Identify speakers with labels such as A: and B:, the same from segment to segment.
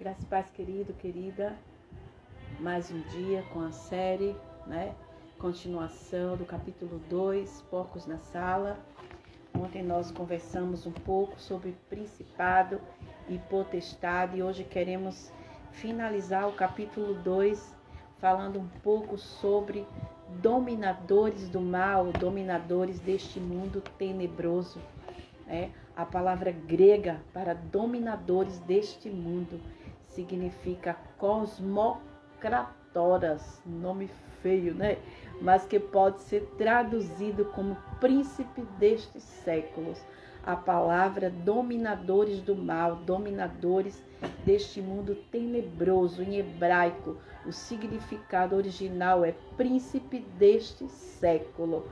A: Graças e paz, querido, querida. Mais um dia com a série, Continuação do capítulo 2, Porcos na Sala. Ontem nós conversamos um pouco sobre principado e potestade. E hoje queremos finalizar o capítulo 2, falando um pouco sobre dominadores do mal, dominadores deste mundo tenebroso. A palavra grega para dominadores deste mundo significa cosmocratoras, nome feio, mas que pode ser traduzido como príncipe destes séculos. A palavra dominadores do mal, dominadores deste mundo tenebroso, em hebraico, o significado original é príncipe deste século,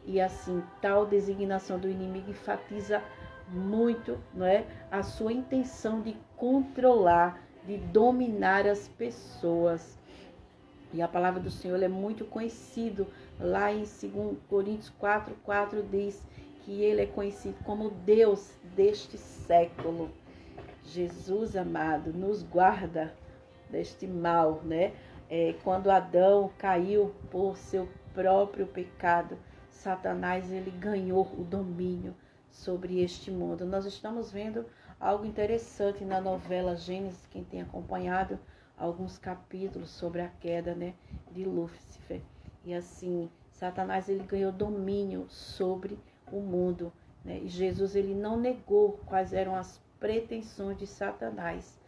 A: E assim, tal designação do inimigo enfatiza muito, a sua intenção de controlar, de dominar as pessoas. E a palavra do Senhor é muito conhecido. Lá em 2 Coríntios 4:4 diz que ele é conhecido como Deus deste século. Jesus amado, nos guarda deste mal, Quando Adão caiu por seu próprio pecado, Satanás ele ganhou o domínio sobre este mundo. Nós estamos vendo algo interessante na novela Gênesis, quem tem acompanhado alguns capítulos sobre a queda, de Lúcifer. E assim, Satanás ele ganhou domínio sobre o mundo, E Jesus ele não negou quais eram as pretensões de Satanás,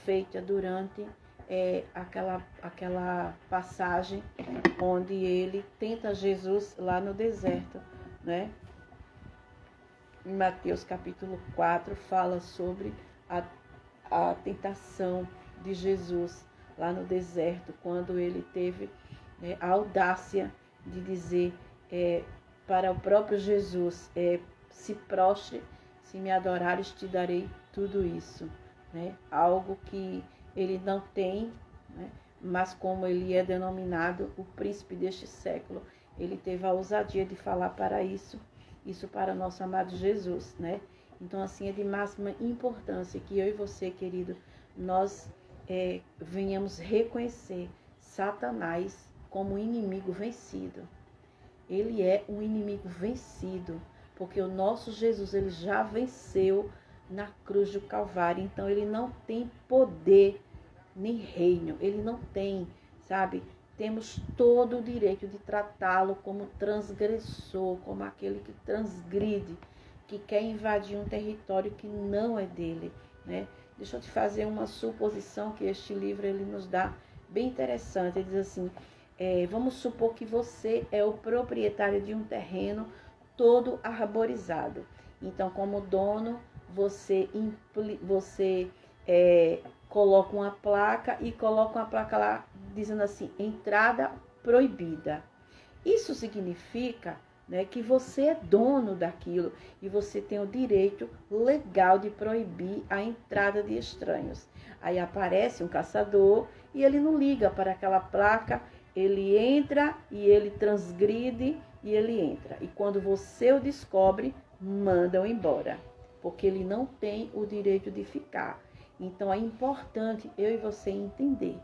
A: feita durante aquela passagem onde ele tenta Jesus lá no deserto, Em Mateus capítulo 4 fala sobre a tentação de Jesus lá no deserto, quando ele teve a audácia de dizer para o próprio Jesus, se prostre, se me adorares, te darei tudo isso, Algo que ele não tem, mas como ele é denominado o príncipe deste século, ele teve a ousadia de falar para isso para nosso amado Jesus, Então assim, é de máxima importância que eu e você, querido, nós venhamos reconhecer Satanás como inimigo vencido. Ele é um inimigo vencido, porque o nosso Jesus ele já venceu na cruz do Calvário. Então ele não tem poder nem reino, ele não tem, Temos todo o direito de tratá-lo como transgressor, como aquele que transgride, que quer invadir um território que não é dele, Deixa eu te fazer uma suposição que este livro ele nos dá bem interessante. Ele diz assim, vamos supor que você é o proprietário de um terreno todo arborizado. Então, como dono, você coloca uma placa lá dizendo assim, entrada proibida. Isso significa que você é dono daquilo e você tem o direito legal de proibir a entrada de estranhos. Aí aparece um caçador e ele não liga para aquela placa, ele entra e ele transgride e ele entra. E quando você o descobre, mandam embora, porque ele não tem o direito de ficar. Então é importante eu e você entender,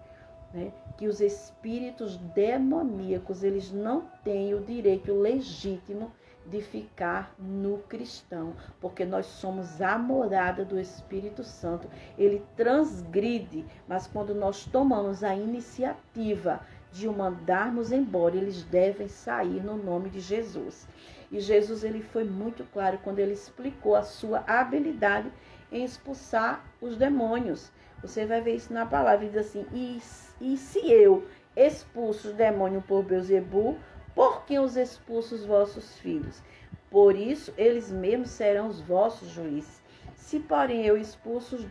A: que os espíritos demoníacos, eles não têm o direito legítimo de ficar no cristão, porque nós somos a morada do Espírito Santo. Ele transgride, mas quando nós tomamos a iniciativa de o mandarmos embora, eles devem sair no nome de Jesus. E Jesus ele foi muito claro quando ele explicou a sua habilidade em expulsar os demônios. Você vai ver isso na palavra, ele diz assim, e se eu expulso os demônios por Beelzebu, por que os expulso os vossos filhos? Por isso, eles mesmos serão os vossos juízes. Se, porém, eu expulso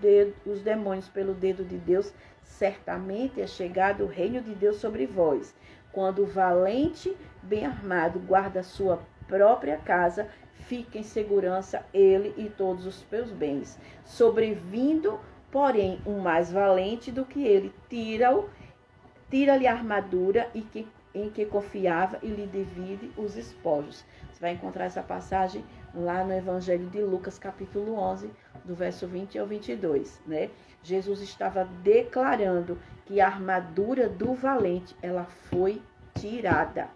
A: os demônios pelo dedo de Deus, certamente é chegado o reino de Deus sobre vós. Quando o valente, bem armado, guarda a sua própria casa, fica em segurança ele e todos os seus bens. Sobrevindo, porém, um mais valente do que ele, tira-lhe a armadura em que confiava e lhe divide os espojos. Você vai encontrar essa passagem lá no Evangelho de Lucas, capítulo 11, do verso 20 ao 22, né? Jesus estava declarando que a armadura do valente, ela foi tirada.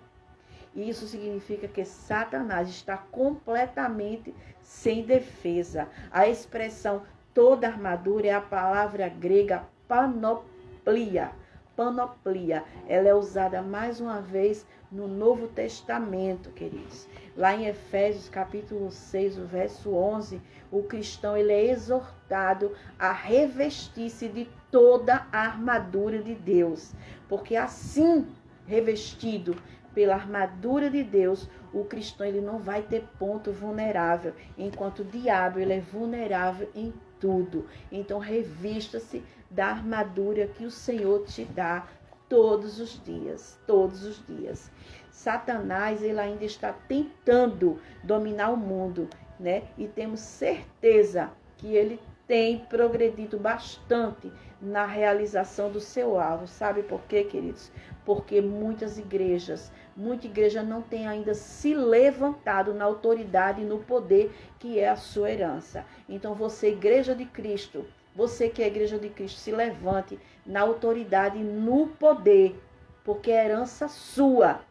A: E isso significa que Satanás está completamente sem defesa. A expressão toda armadura é a palavra grega panoplia. Panoplia. Ela é usada mais uma vez no Novo Testamento, queridos. Lá em Efésios capítulo 6, o verso 11, o cristão ele é exortado a revestir-se de toda a armadura de Deus. Porque assim, revestido pela armadura de Deus, o cristão ele não vai ter ponto vulnerável, enquanto o diabo ele é vulnerável em tudo. Então revista-se da armadura que o Senhor te dá todos os dias, todos os dias. Satanás ele ainda está tentando dominar o mundo, né? E temos certeza que ele tem progredido bastante na realização do seu alvo. Sabe por quê, queridos? Porque muita igreja não tem ainda se levantado na autoridade e no poder que é a sua herança. Então você, igreja de Cristo, você que é a igreja de Cristo, se levante na autoridade e no poder, porque é herança sua,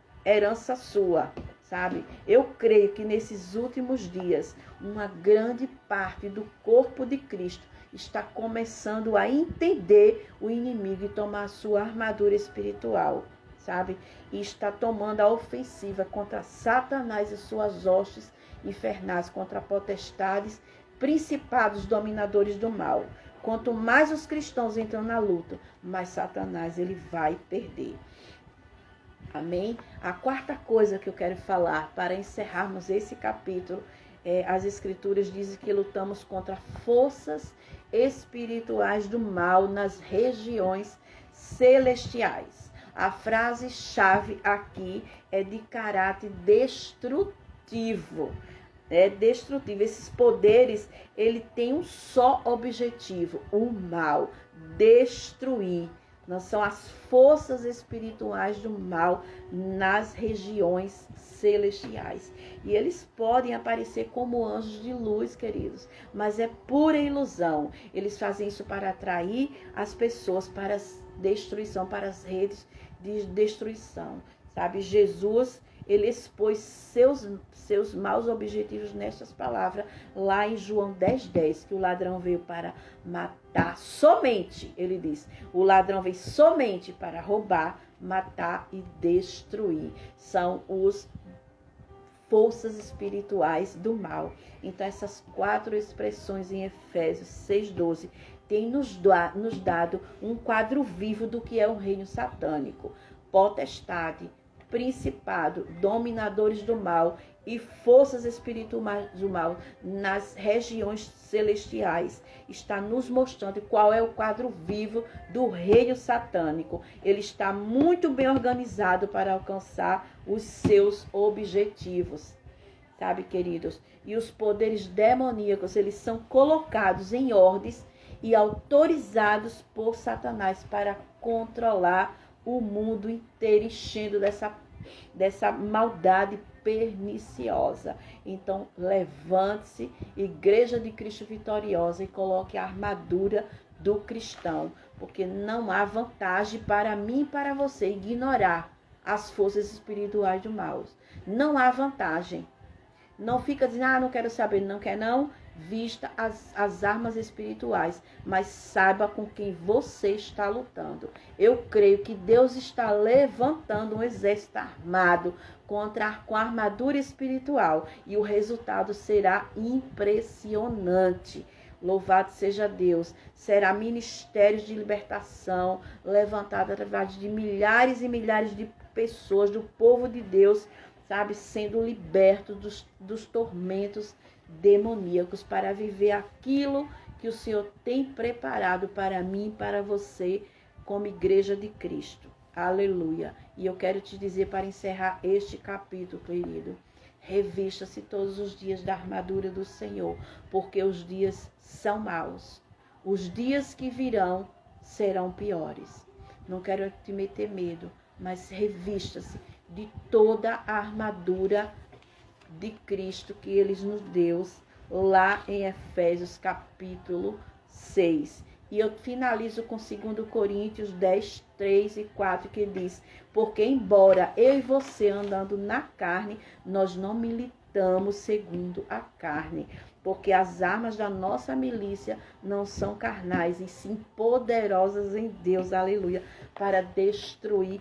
A: sabe? Eu creio que nesses últimos dias, uma grande parte do corpo de Cristo está começando a entender o inimigo e tomar a sua armadura espiritual, sabe? E está tomando a ofensiva contra Satanás e suas hostes infernais, contra potestades, principados, dominadores do mal. Quanto mais os cristãos entram na luta, mais Satanás ele vai perder. Amém? A quarta coisa que eu quero falar para encerrarmos esse capítulo, as escrituras dizem que lutamos contra forças espirituais do mal nas regiões celestiais. A frase-chave aqui é de caráter destrutivo. É destrutivo. Esses poderes, ele tem um só objetivo, o mal, destruir. Não são as forças espirituais do mal nas regiões celestiais. E eles podem aparecer como anjos de luz, queridos, mas é pura ilusão. Eles fazem isso para atrair as pessoas para a destruição, para as redes de destruição, sabe? Jesus, ele expôs seus maus objetivos nestas palavras, lá em João 10:10, que o ladrão veio para matar somente, ele diz, o ladrão veio somente para roubar, matar e destruir. São os forças espirituais do mal. Então essas 4 expressões em Efésios 6:12 tem nos dado um quadro vivo do que é o reino satânico. Potestade, principado, dominadores do mal e forças espirituais do mal nas regiões celestiais. Está nos mostrando qual é o quadro vivo do reino satânico. Ele está muito bem organizado para alcançar os seus objetivos. Sabe, queridos? E os poderes demoníacos, eles são colocados em ordens e autorizados por Satanás para controlar o mundo inteiro, enchendo dessa maldade perniciosa. Então, levante-se, Igreja de Cristo vitoriosa, e coloque a armadura do cristão, porque não há vantagem para mim e para você ignorar as forças espirituais do mal. Não há vantagem. Não fica dizendo, não quero saber, não quer não. Vista as armas espirituais, mas saiba com quem você está lutando. Eu creio que Deus está levantando um exército armado com a armadura espiritual, e o resultado será impressionante. Louvado seja Deus. Será ministérios de libertação levantado através de milhares e milhares de pessoas, do povo de Deus, sabe, sendo liberto dos tormentos demoníacos para viver aquilo que o Senhor tem preparado para mim e para você como igreja de Cristo. Aleluia. E eu quero te dizer, para encerrar este capítulo, querido, revista-se todos os dias da armadura do Senhor, porque os dias são maus. Os dias que virão serão piores. Não quero te meter medo, mas revista-se de toda a armadura de Cristo que Ele nos deu lá em Efésios capítulo 6. E eu finalizo com 2 Coríntios 10, 3 e 4, que diz: porque embora eu e você andando na carne, nós não militamos segundo a carne. Porque as armas da nossa milícia não são carnais, e sim poderosas em Deus, aleluia, para destruir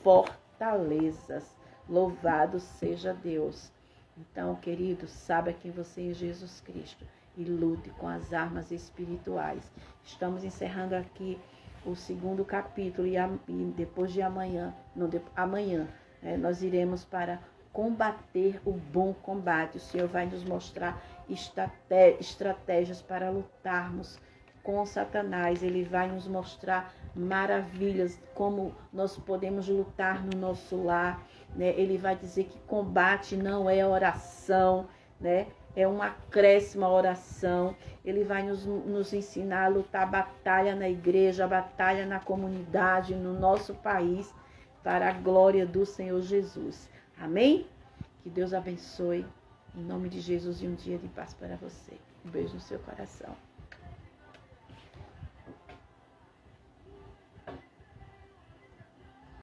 A: fortalezas. Louvado seja Deus. Então, queridos, saiba quem você é em Jesus Cristo e lute com as armas espirituais. Estamos encerrando aqui o 2º capítulo e depois de amanhã, nós iremos para combater o bom combate. O Senhor vai nos mostrar estratégias para lutarmos com Satanás. Ele vai nos mostrar maravilhas, como nós podemos lutar no nosso lar, né? Ele vai dizer que combate não é oração, né? É um acréscimo à oração. Ele vai nos ensinar a lutar a batalha na igreja, a batalha na comunidade, no nosso país, para a glória do Senhor Jesus. Amém? Que Deus abençoe, em nome de Jesus, e um dia de paz para você. Um beijo no seu coração.